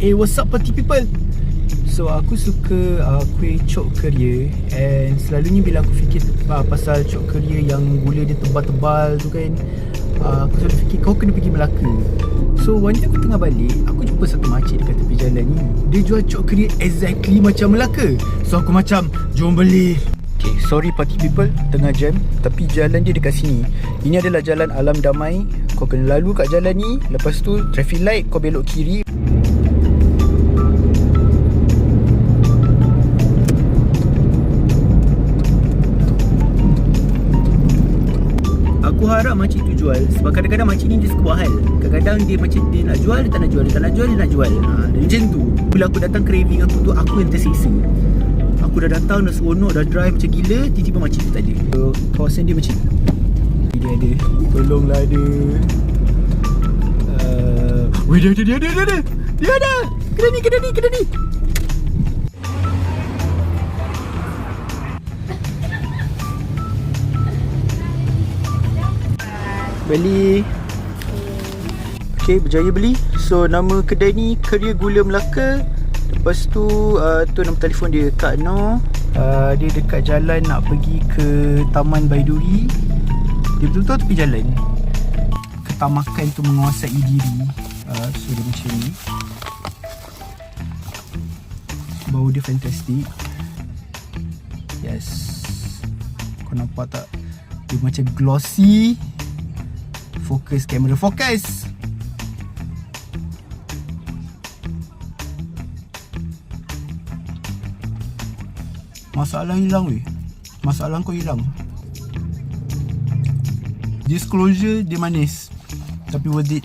What's up party people? So aku suka kuih Chok Korea. And selalunya bila aku fikir pasal Chok Korea yang gula dia tebal-tebal tu kan, aku selalu fikir kau kena pergi Melaka. So one day aku tengah balik, aku jumpa satu makcik dekat tepi jalan ni. Dia jual Chok Korea exactly macam Melaka. So aku macam, jom beli. Okay, sorry party people, tengah jam. Tapi jalan dia dekat sini. Ini adalah jalan Alam Damai. Kau kena lalu kat jalan ni. Lepas tu traffic light, kau belok kiri. Aku harap makcik tu jual. Sebab kadang-kadang makcik ni dia suka buat hal. Kadang-kadang dia macam dia nak jual, dia tak nak jual. Dia tak nak jual, dia nak jual. Dia macam tu. Bila aku datang craving aku tu, aku yang tersiksa. Aku dah datang, dah seronok, dah drive macam gila. Tiba-tiba makcik tu tak ada. So, kawasan dia macam tu. Dia ada. Tolonglah ada. Weh, dia ada. Dia ada. Kena ni. Beli. Okay, berjaya beli. So nama kedai ni Korea Gula Melaka. Lepas tu nama telefon dia Kak Noh. Dia dekat jalan nak pergi ke Taman Baiduri. Dia betul-betul tepi jalan. Ketamakan tu menguasai diri. So dia macam ni. Bau dia fantastic. Yes. Kau nampak tak? Dia macam glossy. Fokus kamera, fokus. Masalah hilang weh. Masalah kau hilang. Disclosure dia manis, tapi worth it.